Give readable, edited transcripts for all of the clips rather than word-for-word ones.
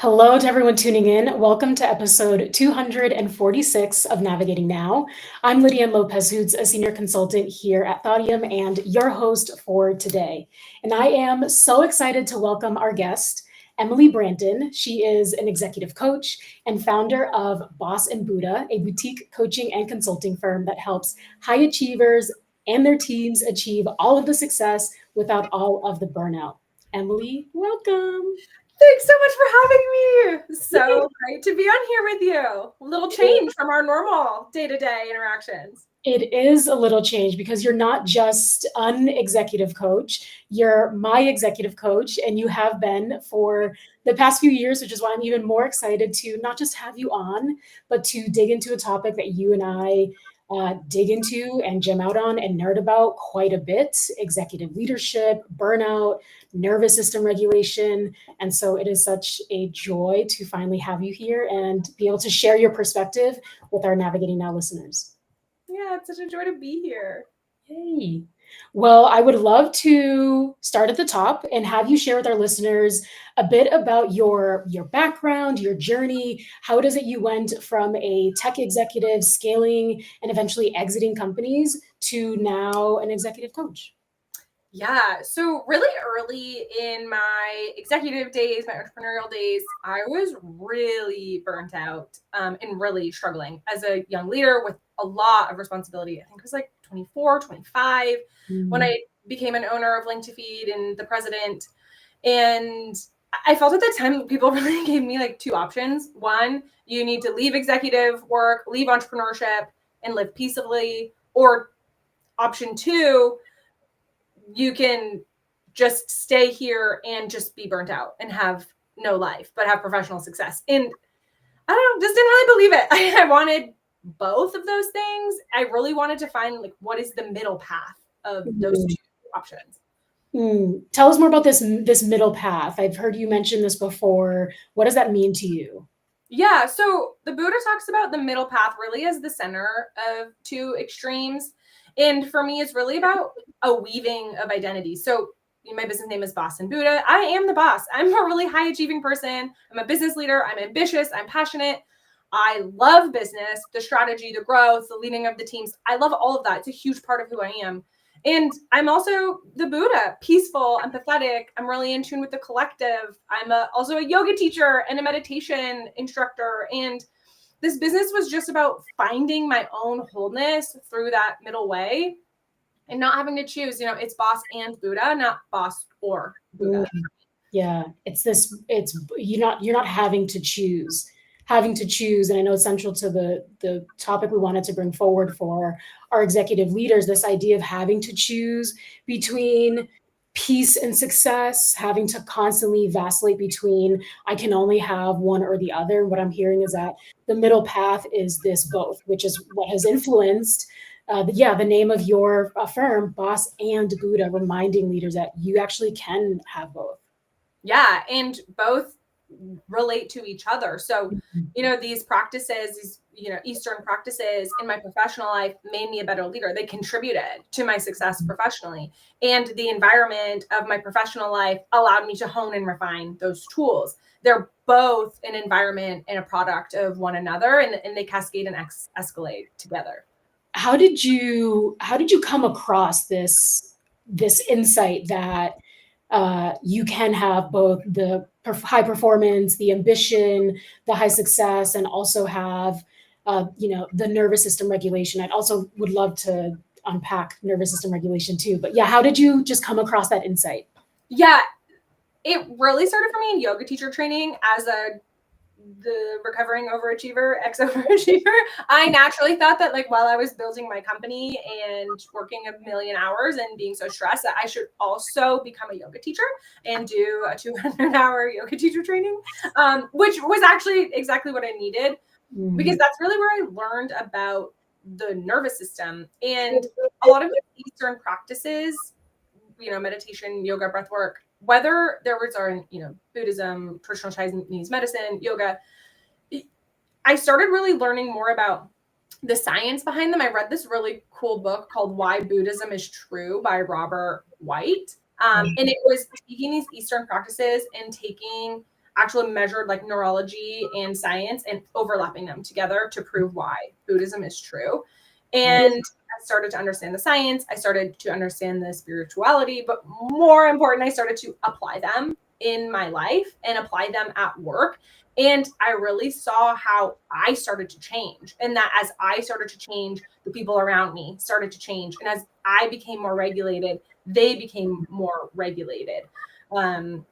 Hello to everyone tuning in. Welcome to episode 246 of Navigating Now. I'm Lydia Lopez Hoods, a senior consultant here at Thaudium and your host for today. And I am so excited to welcome our guest, Emily Branton. She is an executive coach and founder of Boss and Buddha, a boutique coaching and consulting firm that helps high achievers and their teams achieve all of the success without all of the burnout. Emily, welcome. Thanks so much for having me. So great to be on here with you. A little change from our normal day-to-day interactions. It is a little change because you're not just an executive coach, you're my executive coach, and you have been for the past few years, which is why I'm even more excited to not just have you on, but to dig into a topic that you and I dig into and gem out on and nerd about quite a bit: executive leadership, burnout, nervous system regulation. And so it is such a joy to finally have you here and be able to share your perspective with our Navigating Now listeners. Yeah, it's such a joy to be here. Yay. Well, I would love to start at the top and have you share with our listeners a bit about your background, your journey. How is it you went from a tech executive scaling and eventually exiting companies to now an executive coach? Yeah, so really early in my executive days, my entrepreneurial days, I was really burnt out and really struggling as a young leader with a lot of responsibility. I think it was like 24, 25 when I became an owner of Link to Feed and the president. And I felt at the time people really gave me like two options. One, you need to leave executive work, leave entrepreneurship, and live peaceably. Or option two, you can just stay here and just be burnt out and have no life, but have professional success. And I don't know, just didn't really believe it. I wanted both of those things. I really wanted to find like what is the middle path of those two options. Tell us more about this middle path. I've heard you mention this before. What does that mean to you? Yeah, so the Buddha talks about the middle path really as the center of two extremes. And for me, it's really about a weaving of identity. So my business name is Boss and Buddha. I am the boss. I'm a really high achieving person. I'm a business leader. I'm ambitious. I'm passionate. I love business, the strategy, the growth, the leading of the teams. I love all of that. It's a huge part of who I am. And I'm also the Buddha, peaceful, empathetic. I'm really in tune with the collective. I'm also a yoga teacher and a meditation instructor. And this business was just about finding my own wholeness through that middle way and not having to choose. It's boss and Buddha, not boss or Buddha. Yeah, you're not having to choose. And I know it's central to the topic we wanted to bring forward for our executive leaders, this idea of having to choose between peace and success, having to constantly vacillate between I can only have one or the other. What I'm hearing is that the middle path is this both, which is what has influenced the name of your firm, Boss and Buddha, reminding leaders that you actually can have both. Yeah, and both relate to each other. So, these practices, these, Eastern practices in my professional life made me a better leader. They contributed to my success professionally. And the environment of my professional life allowed me to hone and refine those tools. They're both an environment and a product of one another, and they cascade and escalate together. How did you come across this insight that you can have both the high performance, the ambition, the high success, and also have the nervous system regulation? I'd also would love to unpack nervous system regulation too. But yeah, how did you just come across that insight? Yeah, it really started for me in yoga teacher training as the recovering overachiever, ex-overachiever. I naturally thought that like while I was building my company and working a million hours and being so stressed, that I should also become a yoga teacher and do a 200-hour yoga teacher training, which was actually exactly what I needed, because that's really where I learned about the nervous system. And a lot of the Eastern practices, meditation, yoga, breath work, whether their roots are in, Buddhism, traditional Chinese medicine, yoga, I started really learning more about the science behind them. I read this really cool book called Why Buddhism is True by Robert White. And it was taking these Eastern practices and taking actually measured like neurology and science and overlapping them together to prove why Buddhism is true. And I started to understand the science. I started to understand the spirituality, but more important, I started to apply them in my life and apply them at work. And I really saw how I started to change, and that as I started to change, the people around me started to change. And as I became more regulated, they became more regulated. And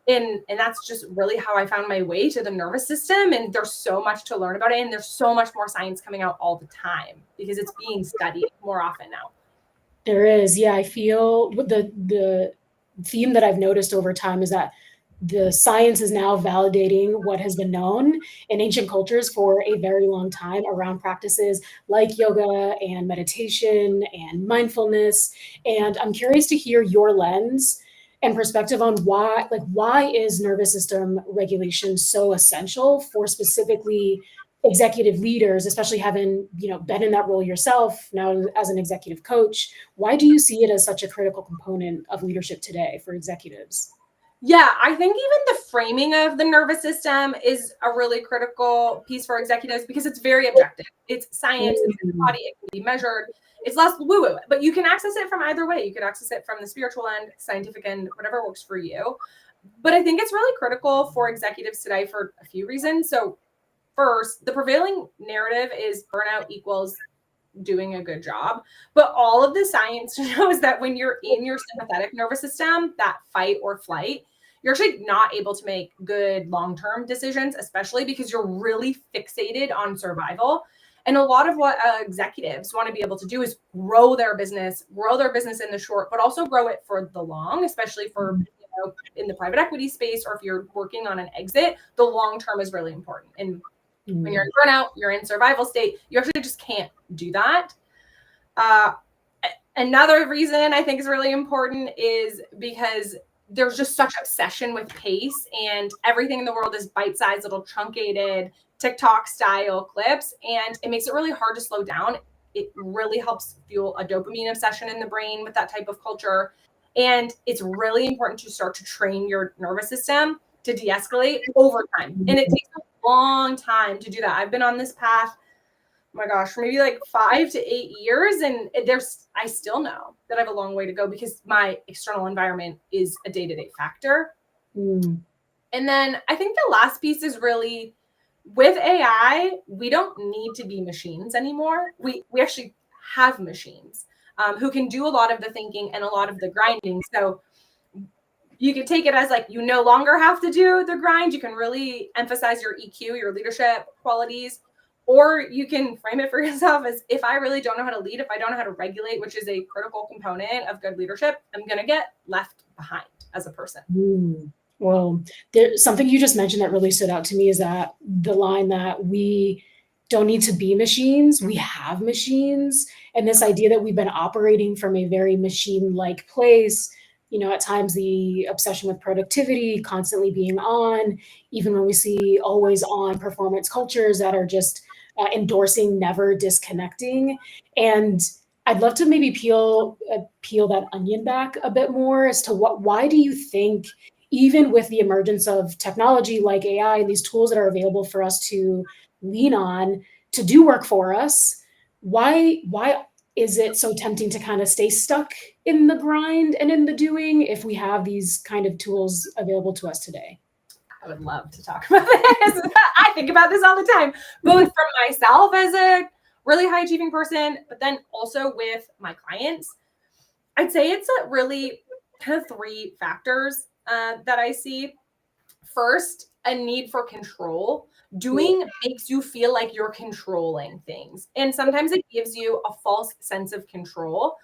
that's just really how I found my way to the nervous system. And there's so much to learn about it. And there's so much more science coming out all the time because it's being studied more often now. There is. Yeah, I feel the theme that I've noticed over time is that the science is now validating what has been known in ancient cultures for a very long time around practices like yoga and meditation and mindfulness. And I'm curious to hear your lens and perspective on why is nervous system regulation so essential for specifically executive leaders, especially having, been in that role yourself now as an executive coach. Why do you see it as such a critical component of leadership today for executives? Yeah, I think even the framing of the nervous system is a really critical piece for executives because it's very objective. It's science, it's in the body, it can be measured. It's less woo-woo, but you can access it from either way. You can access it from the spiritual end, scientific end, whatever works for you. But I think it's really critical for executives today for a few reasons. So first, the prevailing narrative is burnout equals doing a good job. But all of the science shows that when you're in your sympathetic nervous system, that fight or flight, you're actually not able to make good long-term decisions, especially because you're really fixated on survival. And a lot of what executives want to be able to do is grow their business in the short, but also grow it for the long, especially for in the private equity space, or if you're working on an exit, the long term is really important. And when you're in burnout, you're in survival state, you actually just can't do that. Another reason I think is really important is because there's just such obsession with pace, and everything in the world is bite-sized, little truncated TikTok style clips, and it makes it really hard to slow down. It really helps fuel a dopamine obsession in the brain with that type of culture. And it's really important to start to train your nervous system to de-escalate over time. And it takes a long time to do that. I've been on this path, oh my gosh, for maybe like 5 to 8 years. And I still know that I have a long way to go because my external environment is a day-to-day factor. And then I think the last piece is really, with AI, we don't need to be machines anymore. We actually have machines who can do a lot of the thinking and a lot of the grinding. So you can take it as like, you no longer have to do the grind. You can really emphasize your EQ, your leadership qualities, or you can frame it for yourself as, if I really don't know how to lead, if I don't know how to regulate, which is a critical component of good leadership, I'm going to get left behind as a person. Well, there's something you just mentioned that really stood out to me is that the line that we don't need to be machines, we have machines. And this idea that we've been operating from a very machine-like place, at times the obsession with productivity, constantly being on, even when we see always on performance cultures that are just endorsing never disconnecting. And I'd love to maybe peel that onion back a bit more as to why do you think, even with the emergence of technology like AI and these tools that are available for us to lean on to do work for us, why is it so tempting to kind of stay stuck in the grind and in the doing if we have these kind of tools available to us today? I would love to talk about this. I think about this all the time, both from myself as a really high achieving person, but then also with my clients. I'd say it's a really kind of 3 factors that I see. First, a need for control. Doing makes you feel like you're controlling things. And sometimes it gives you a false sense of control,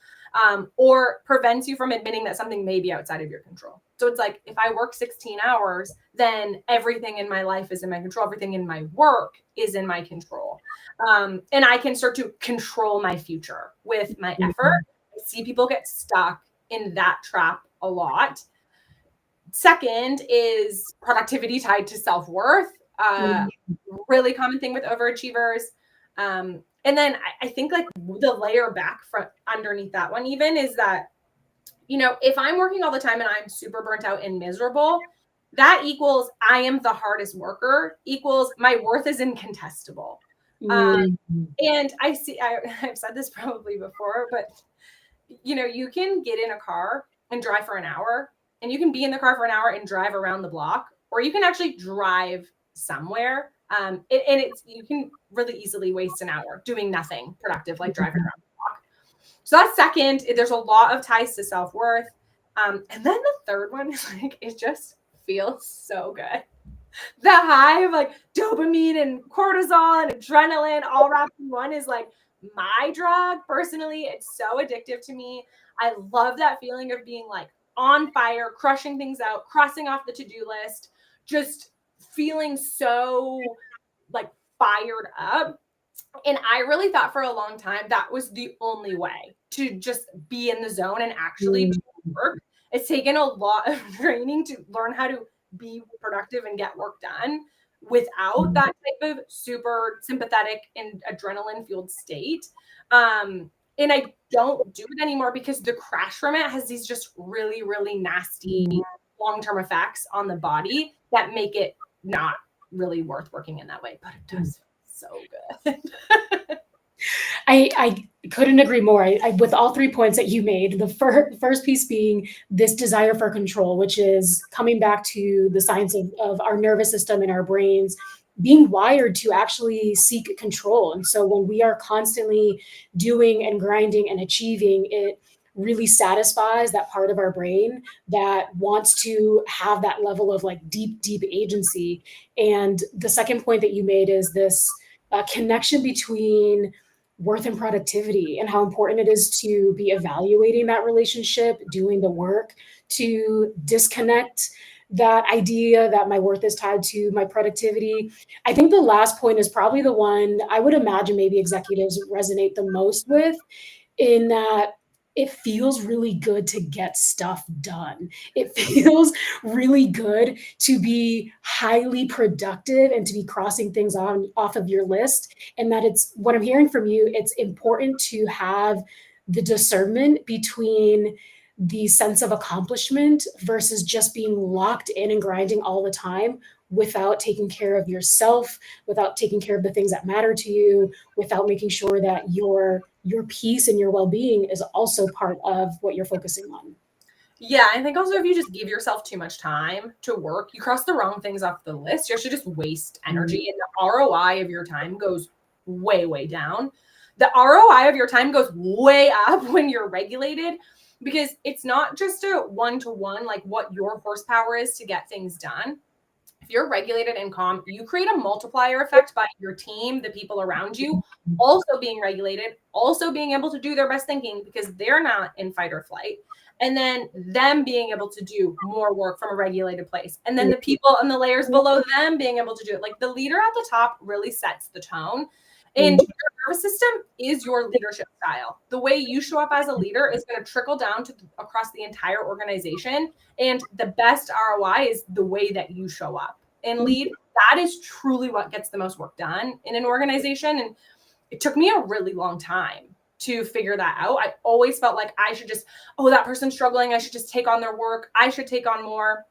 or prevents you from admitting that something may be outside of your control. So it's like, if I work 16 hours, then everything in my life is in my control. Everything in my work is in my control. And I can start to control my future with my effort. I see people get stuck in that trap a lot. Second is productivity tied to self-worth. Really common thing with overachievers. And then I think like the layer back from underneath that one even is that, if I'm working all the time and I'm super burnt out and miserable, that equals I am the hardest worker equals my worth is incontestable. And I've said this probably before, but you can get in a car and drive for an hour, and you can be in the car for an hour and drive around the block, or you can actually drive somewhere. And you can really easily waste an hour doing nothing productive, like driving around the block. So that's second. There's a lot of ties to self-worth. And then the third one is like, it just feels so good. The high of like dopamine and cortisol and adrenaline all wrapped in one is like my drug. Personally, it's so addictive to me. I love that feeling of being like on fire, crushing things out, crossing off the to-do list, just feeling so like fired up. And I really thought for a long time that was the only way to just be in the zone and actually do work. It's taken a lot of training to learn how to be productive and get work done without that type of super sympathetic and adrenaline fueled state. And I don't do it anymore because the crash from it has these just really, really nasty long-term effects on the body that make it not really worth working in that way, but it does feel so good. I couldn't agree more. With all 3 points that you made, the first piece being this desire for control, which is coming back to the science of our nervous system and our brains being wired to actually seek control. And so when we are constantly doing and grinding and achieving, it really satisfies that part of our brain that wants to have that level of like deep, deep agency. And the second point that you made is this connection between worth and productivity and how important it is to be evaluating that relationship, doing the work to disconnect that idea that my worth is tied to my productivity. I think the last point is probably the one I would imagine maybe executives resonate the most with, in that it feels really good to get stuff done. It feels really good to be highly productive and to be crossing things off of your list. And that it's what I'm hearing from you, it's important to have the discernment between the sense of accomplishment versus just being locked in and grinding all the time without taking care of yourself, without taking care of the things that matter to you, without making sure that your peace and your well-being is also part of what you're focusing on. Yeah, I think also if you just give yourself too much time to work, you cross the wrong things off the list. You actually just waste energy, and the ROI of your time goes way, way down. The ROI of your time goes way up when you're regulated, because it's not just a one-to-one, like what your horsepower is to get things done. If you're regulated and calm, you create a multiplier effect by your team, the people around you, also being regulated, also being able to do their best thinking because they're not in fight or flight. And then them being able to do more work from a regulated place. And then the people and the layers below them being able to do it. Like the leader at the top really sets the tone. And your nervous system is your leadership style. The way you show up as a leader is going to trickle down to across the entire organization. And the best ROI is the way that you show up and lead. That is truly what gets the most work done in an organization. And it took me a really long time to figure that out. I always felt like I should just, that person's struggling, I should just take on their work. I should take on more.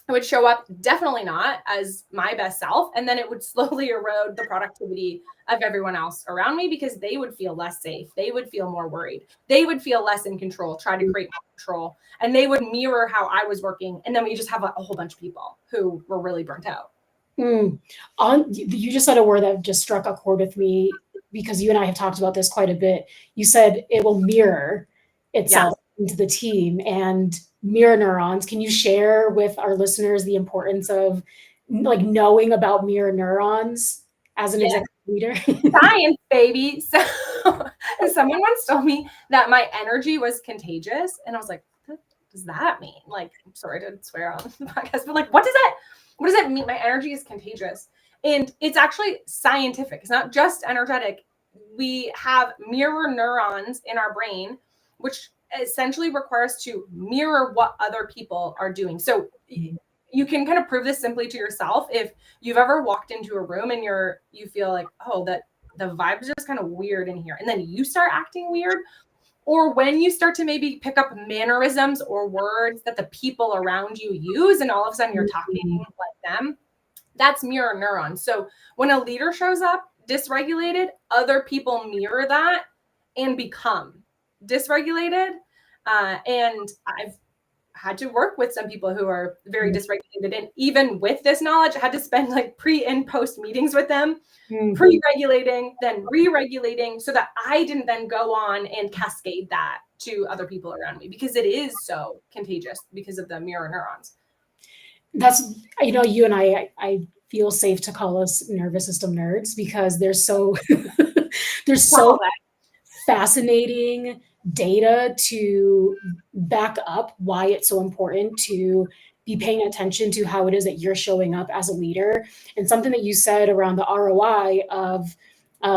I would show up definitely not as my best self. And then it would slowly erode the productivity of everyone else around me because they would feel less safe. They would feel more worried. They would feel less in control, try to create more control. And they would mirror how I was working. And then we just have a whole bunch of people who were really burnt out. You just said a word that just struck a chord with me, because you and I have talked about this quite a bit. You said it will mirror itself into the team and mirror neurons. Can you share with our listeners the importance of like knowing about mirror neurons as an executive leader? Science, baby. So someone once told me that my energy was contagious. And I was like, what does that mean? Like, I'm sorry to swear on the podcast, but like, what does that mean? My energy is contagious. And it's actually scientific. It's not just energetic. We have mirror neurons in our brain, which essentially requires to mirror what other people are doing. So you can kind of prove this simply to yourself. If you've ever walked into a room and you feel like, that the vibe is just kind of weird in here, and then you start acting weird, or when you start to maybe pick up mannerisms or words that the people around you use, and all of a sudden you're talking like them, that's mirror neurons. So when a leader shows up dysregulated, other people mirror that and become dysregulated. And I've had to work with some people who are very dysregulated. And even with this knowledge, I had to spend like pre and post meetings with them, pre-regulating, then re-regulating, so that I didn't then go on and cascade that to other people around me, because it is so contagious because of the mirror neurons. That's, you and I feel safe to call us nervous system nerds, because there's so fascinating data to back up why it's so important to be paying attention to how it is that you're showing up as a leader. And something that you said around the ROI of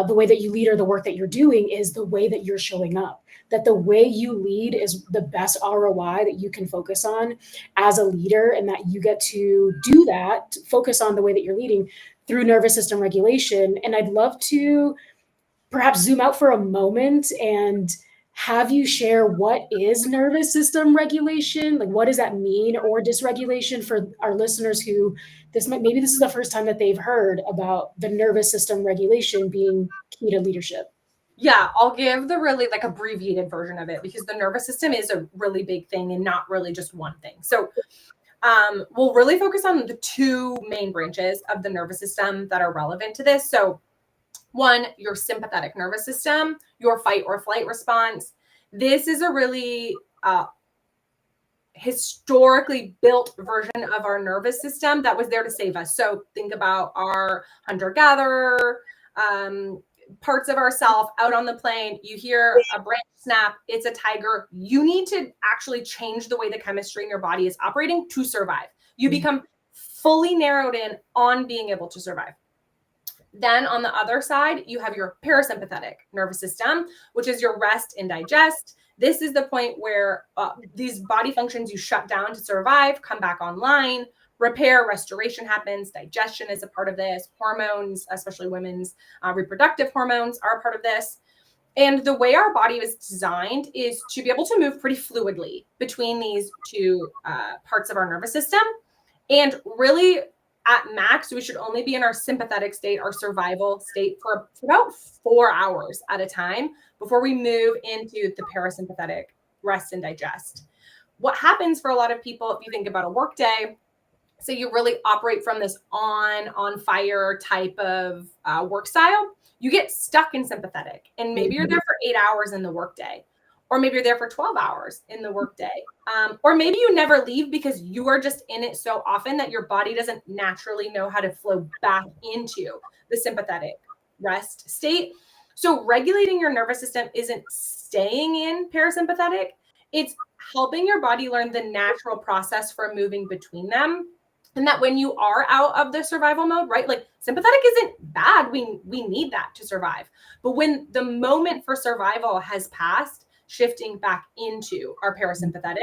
the way that you lead or the work that you're doing is the way that you're showing up. That the way you lead is the best ROI that you can focus on as a leader, and that you get to do that, focus on the way that you're leading through nervous system regulation. And I'd love to perhaps zoom out for a moment and have you share what is nervous system regulation? Like, what does that mean, or dysregulation, for our listeners who maybe this is the first time that they've heard about the nervous system regulation being key to leadership. Yeah, I'll give the really like abbreviated version of it, because the nervous system is a really big thing and not really just one thing. So we'll really focus on the two main branches of the nervous system that are relevant to this. So one, your sympathetic nervous system, your fight or flight response. This is a really historically built version of our nervous system that was there to save us. So think about our hunter-gatherer, parts of ourself out on the plain. You hear a branch snap, it's a tiger. You need to actually change the way the chemistry in your body is operating to survive. You become fully narrowed in on being able to survive. Then on the other side, you have your parasympathetic nervous system, which is your rest and digest. This is the point where these body functions you shut down to survive come back online. Repair, restoration happens. Digestion is a part of this. Hormones, especially women's reproductive hormones, are a part of this. And the way our body is designed is to be able to move pretty fluidly between these two parts of our nervous system. And really, at max, we should only be in our sympathetic state, our survival state, for about 4 hours at a time before we move into the parasympathetic rest and digest. What happens for a lot of people, if you think about a work day, so you really operate from this on fire type of work style, you get stuck in sympathetic, and maybe you're there for 8 hours in the workday, or maybe you're there for 12 hours in the workday, or maybe you never leave because you are just in it so often that your body doesn't naturally know how to flow back into the sympathetic rest state. So regulating your nervous system isn't staying in parasympathetic, it's helping your body learn the natural process for moving between them. And that when you are out of the survival mode, right? Like, sympathetic isn't bad. We need that to survive. But when the moment for survival has passed, shifting back into our parasympathetic,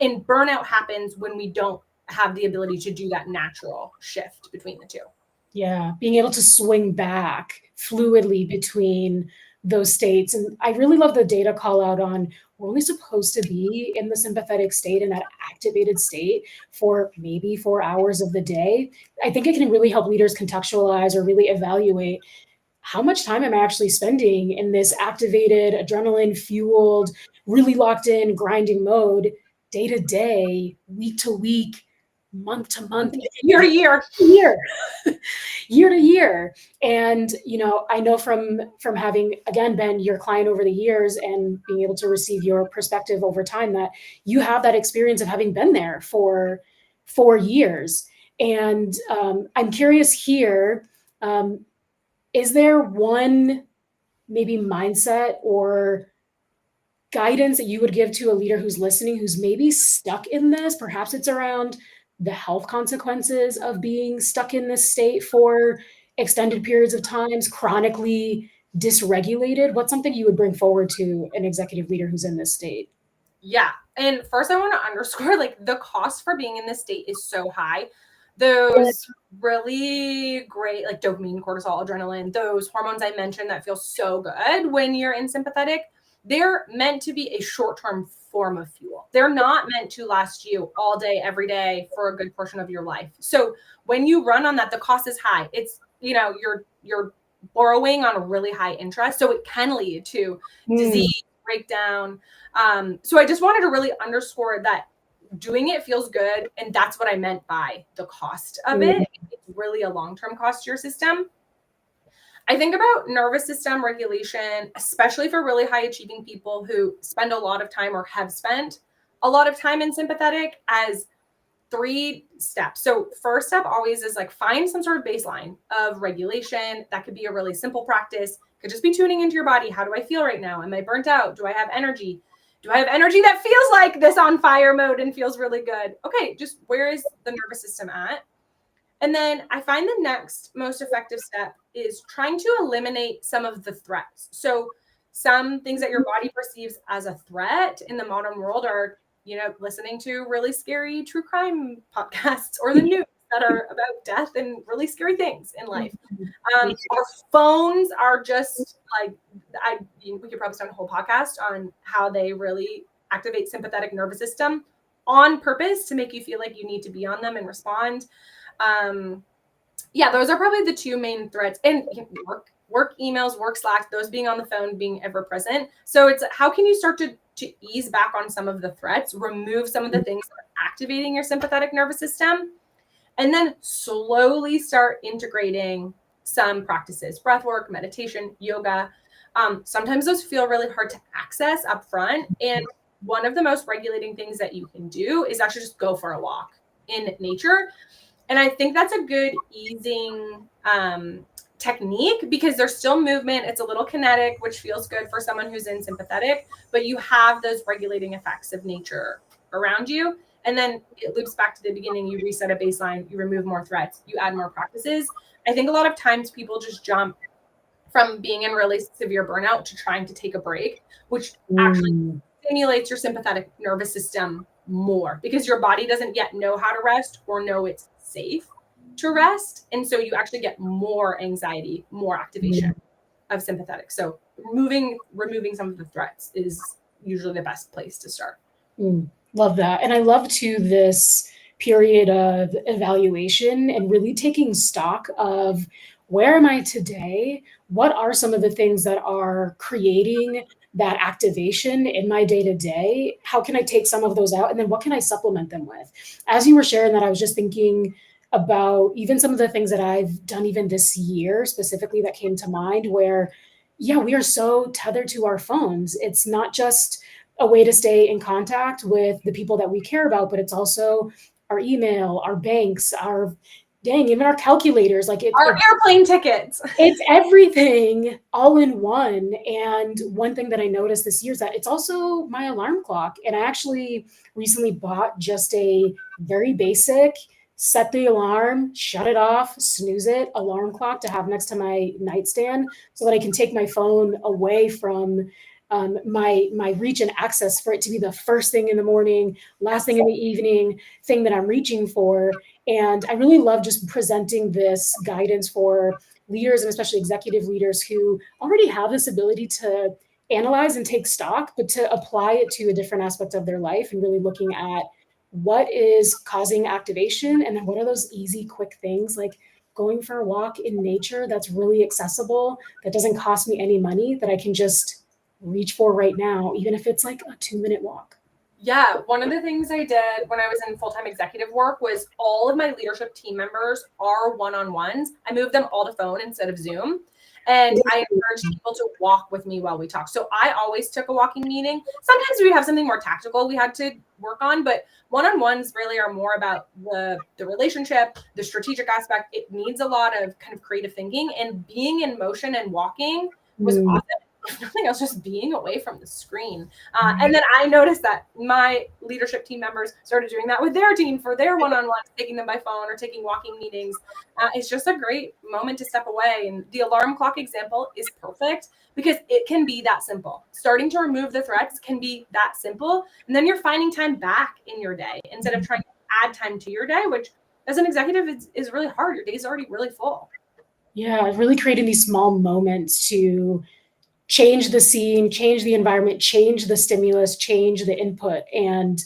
and burnout happens when we don't have the ability to do that natural shift between the two. Yeah, being able to swing back fluidly between those states. And I really love the data call out on, we're only supposed to be in the sympathetic state, in that activated state, for maybe 4 hours of the day. I think it can really help leaders contextualize or really evaluate, how much time am I actually spending in this activated, adrenaline fueled, really locked in, grinding mode, day to day, week to week, month to month, year to year, year to year. And, I know from having, again, been your client over the years and being able to receive your perspective over time, that you have that experience of having been there for 4 years. And I'm curious here, is there one maybe mindset or guidance that you would give to a leader who's listening, who's maybe stuck in this? Perhaps it's around the health consequences of being stuck in this state for extended periods of times, chronically dysregulated. What's something you would bring forward to an executive leader who's in this state? Yeah. And first, I want to underscore, like, the cost for being in this state is so high. Those really great, like, dopamine, cortisol, adrenaline, those hormones I mentioned that feel so good when you're in sympathetic, they're meant to be a short-term form of fuel. They're not meant to last you all day, every day for a good portion of your life. So when you run on that, the cost is high. It's, you're borrowing on a really high interest. So it can lead to disease, breakdown. So I just wanted to really underscore that doing it feels good. And that's what I meant by the cost of it. It's really a long-term cost to your system. I think about nervous system regulation, especially for really high achieving people who spend a lot of time or have spent a lot of time in sympathetic, as 3 steps. So first step always is like find some sort of baseline of regulation. That could be a really simple practice. Could just be tuning into your body. How do I feel right now? Am I burnt out? Do I have energy? Do I have energy that feels like this on fire mode and feels really good? Okay, just where is the nervous system at? And then I find the next most effective step is trying to eliminate some of the threats. So some things that your body perceives as a threat in the modern world are, listening to really scary true crime podcasts or the news that are about death and really scary things in life. Our phones are just like, we could probably start a whole podcast on how they really activate sympathetic nervous system on purpose to make you feel like you need to be on them and respond. Those are probably the 2 main threats. And work emails, work Slack, those being on the phone, being ever present. So it's how can you start to ease back on some of the threats, remove some of the things that are activating your sympathetic nervous system, and then slowly start integrating some practices, breath work, meditation, yoga. Sometimes those feel really hard to access up front. And one of the most regulating things that you can do is actually just go for a walk in nature. And I think that's a good easing technique because there's still movement. It's a little kinetic, which feels good for someone who's in sympathetic, but you have those regulating effects of nature around you. And then it loops back to the beginning. You reset a baseline, you remove more threats, you add more practices. I think a lot of times people just jump from being in really severe burnout to trying to take a break, which actually stimulates your sympathetic nervous system more because your body doesn't yet know how to rest or know it's safe to rest. And so you actually get more anxiety, more activation of sympathetic. So removing some of the threats is usually the best place to start. Love that. And I love too this period of evaluation and really taking stock of where am I today? What are some of the things that are creating that activation in my day to day? How can I take some of those out? And then what can I supplement them with? As you were sharing that, I was just thinking about even some of the things that I've done even this year specifically that came to mind where, we are so tethered to our phones. It's not just a way to stay in contact with the people that we care about, but it's also our email, our banks, even our calculators, like our airplane tickets. It's everything all in one. And one thing that I noticed this year is that it's also my alarm clock. And I actually recently bought just a very basic set the alarm, shut it off, snooze it alarm clock to have next to my nightstand so that I can take my phone away from my reach and access for it to be the first thing in the morning, last thing in the evening, thing that I'm reaching for. And I really love just presenting this guidance for leaders and especially executive leaders who already have this ability to analyze and take stock, but to apply it to a different aspect of their life and really looking at what is causing activation and then what are those easy, quick things like going for a walk in nature that's really accessible, that doesn't cost me any money, that I can just reach for right now, even if it's like a 2-minute walk. Yeah, one of the things I did when I was in full-time executive work was all of my leadership team members are one-on-ones. I moved them all to phone instead of Zoom. And I encouraged people to walk with me while we talk. So I always took a walking meeting. Sometimes we have something more tactical we had to work on, but one-on-ones really are more about the relationship, the strategic aspect. It needs a lot of kind of creative thinking, and being in motion and walking was awesome. If nothing else, just being away from the screen. And then I noticed that my leadership team members started doing that with their team for their one-on-ones, taking them by phone or taking walking meetings. It's just a great moment to step away. And the alarm clock example is perfect because it can be that simple. Starting to remove the threats can be that simple. And then you're finding time back in your day instead of trying to add time to your day, which as an executive is really hard. Your day's already really full. Yeah, really creating these small moments to change the scene, change the environment, change the stimulus, change the input. And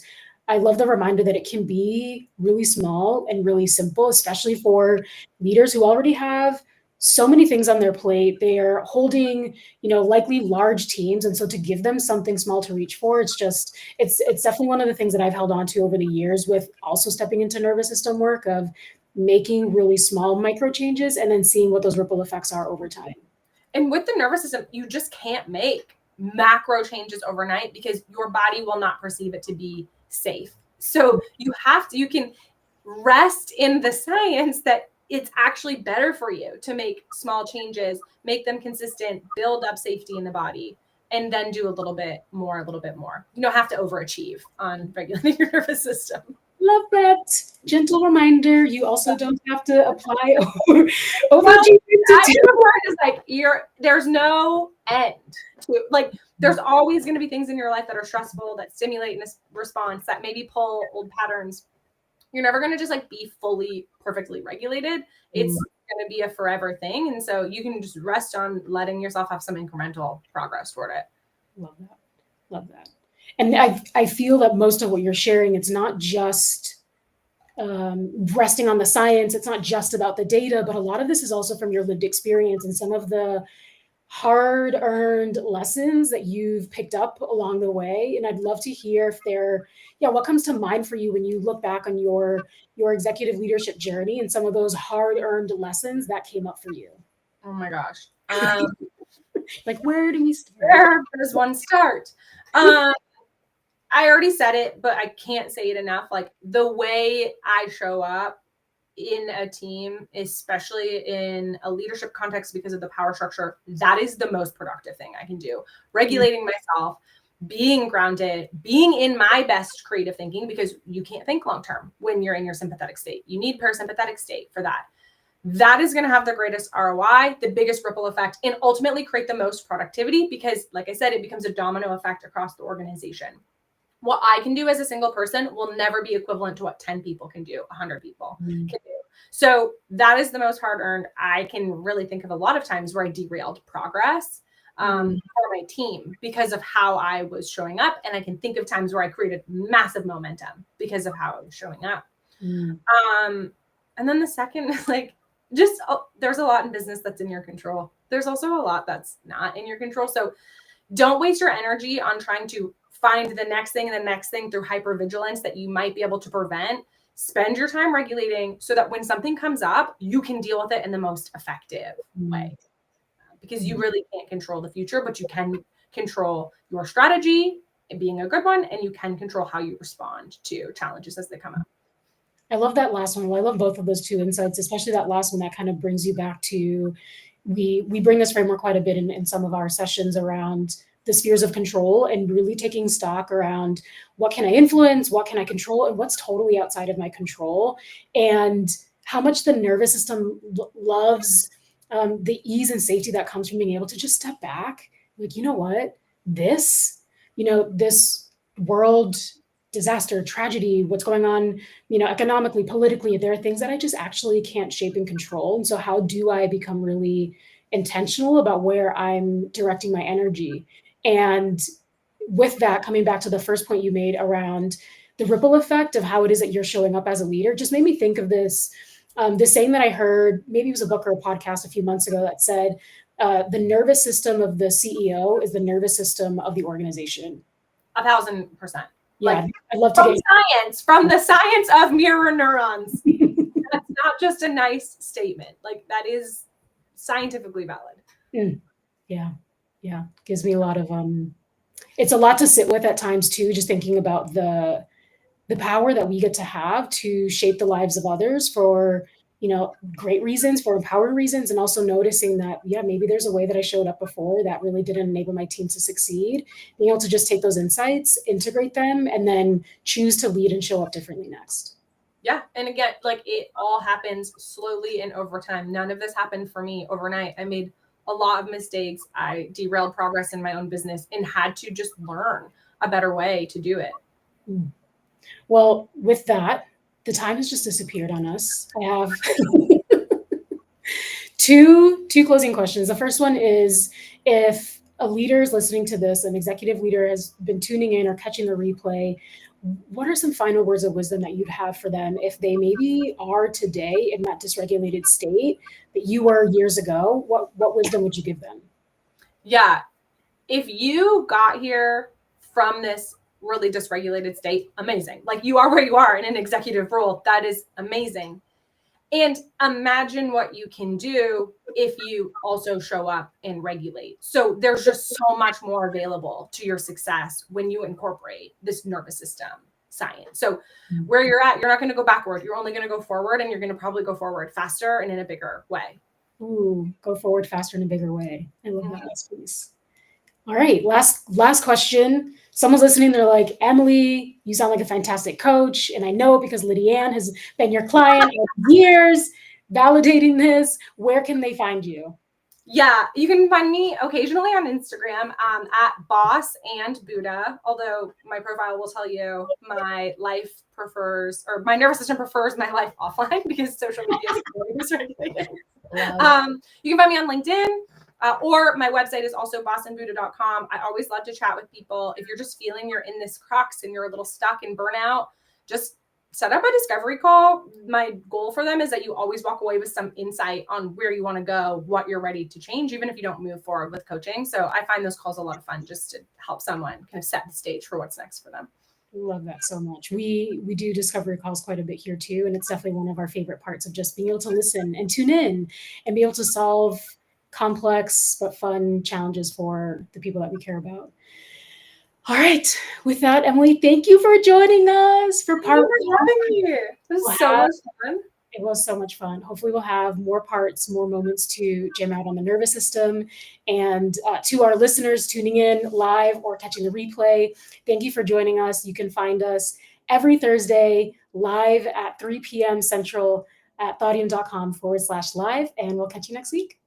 I love the reminder that it can be really small and really simple, especially for leaders who already have so many things on their plate. They're holding, likely large teams. And so to give them something small to reach for, it's definitely one of the things that I've held on to over the years, with also stepping into nervous system work, of making really small micro changes and then seeing what those ripple effects are over time. And with the nervous system, you just can't make macro changes overnight because your body will not perceive it to be safe. So you can rest in the science that it's actually better for you to make small changes, make them consistent, build up safety in the body, and then do a little bit more. You don't have to overachieve on regulating your nervous system. Love that gentle reminder. You also don't have to apply over. Is like there's no end to, like, there's always going to be things in your life that are stressful, that stimulate a response, that maybe pull old patterns. You're never going to just like be fully perfectly regulated. It's going to be a forever thing. And so you can just rest on letting yourself have some incremental progress toward it. Love that. And I feel that most of what you're sharing, it's not just resting on the science. It's not just about the data, but a lot of this is also from your lived experience and some of the hard-earned lessons that you've picked up along the way. And I'd love to hear what comes to mind for you when you look back on your executive leadership journey and some of those hard-earned lessons that came up for you. Oh my gosh. Like, where do we start? Where does one start? I already said it, but I can't say it enough. Like, the way I show up in a team, especially in a leadership context because of the power structure, that is the most productive thing I can do. Regulating myself, being grounded, being in my best creative thinking, because you can't think long-term when you're in your sympathetic state. You need parasympathetic state for that. That is going to have the greatest ROI, the biggest ripple effect, and ultimately create the most productivity because, like I said, it becomes a domino effect across the organization. What I can do as a single person will never be equivalent to what 10 people can do, 100 people can do. So that is the most hard-earned. I can really think of a lot of times where I derailed progress for my team because of how I was showing up. And I can think of times where I created massive momentum because of how I was showing up. And then the second is like, there's a lot in business that's in your control. There's also a lot that's not in your control. So don't waste your energy on trying to find the next thing and the next thing through hypervigilance that you might be able to prevent. Spend your time regulating so that when something comes up, you can deal with it in the most effective way. Because you really can't control the future, but you can control your strategy and being a good one, and you can control how you respond to challenges as they come up. I love that last one. Well, I love both of those two insights, especially that last one that kind of brings you back to, we bring this framework quite a bit in some of our sessions around the spheres of control and really taking stock around what can I influence, what can I control, and what's totally outside of my control, and how much the nervous system loves the ease and safety that comes from being able to just step back. Like, you know what, this world disaster, tragedy, what's going on, economically, politically, there are things that I just actually can't shape and control. And so how do I become really intentional about where I'm directing my energy? And with that, coming back to the first point you made around the ripple effect of how it is that you're showing up as a leader, just made me think of this saying that I heard, maybe it was a book or a podcast a few months ago, that said, the nervous system of the CEO is the nervous system of the organization. 1,000%. Yeah, like, I'd love to from the science of mirror neurons. That's not just a nice statement. Like, that is scientifically valid. Yeah. Gives me a lot of, it's a lot to sit with at times too, just thinking about the power that we get to have to shape the lives of others for, great reasons, for empowering reasons, and also noticing that, maybe there's a way that I showed up before that really didn't enable my team to succeed. Being able to just take those insights, integrate them, and then choose to lead and show up differently next. Yeah. And again, like, it all happens slowly and over time. None of this happened for me overnight. I made a lot of mistakes. I derailed progress in my own business and had to just learn a better way to do it. Well, with that, the time has just disappeared on us. I have two closing questions. The first one is, if a leader is listening to this, an executive leader has been tuning in or catching the replay, what are some final words of wisdom that you'd have for them if they maybe are today in that dysregulated state that you were years ago? What wisdom would you give them? Yeah. If you got here from this really dysregulated state, amazing. Like, you are where you are in an executive role. That is amazing. And imagine what you can do if you also show up and regulate. So there's just so much more available to your success when you incorporate this nervous system science. So where you're at, you're not going to go backward. You're only going to go forward, and you're going to probably go forward faster and in a bigger way. Ooh, go forward faster in a bigger way. I love that last piece. All right, last question. Someone's listening, they're like, Emily, you sound like a fantastic coach. And I know it because Lydia Ann has been your client for years, validating this. Where can they find you? Yeah, you can find me occasionally on Instagram at Boss and Buddha, although my profile will tell you my life prefers, or my nervous system prefers my life offline because social media is really dysregulated. You can find me on LinkedIn. Or my website is also bossandbuddha.com. I always love to chat with people. If you're just feeling you're in this crux and you're a little stuck in burnout, just set up a discovery call. My goal for them is that you always walk away with some insight on where you want to go, what you're ready to change, even if you don't move forward with coaching. So I find those calls a lot of fun just to help someone kind of set the stage for what's next for them. Love that so much. We do discovery calls quite a bit here too. And it's definitely one of our favorite parts of just being able to listen and tune in and be able to solve complex but fun challenges for the people that we care about. All right. With that, Emily, thank you for joining us for part one. It was so much fun. It was so much fun. Hopefully we'll have more parts, more moments to jam out on the nervous system. And to our listeners tuning in live or catching the replay, thank you for joining us. You can find us every Thursday live at 3 p.m. Central at thoughtium.com/live. And we'll catch you next week.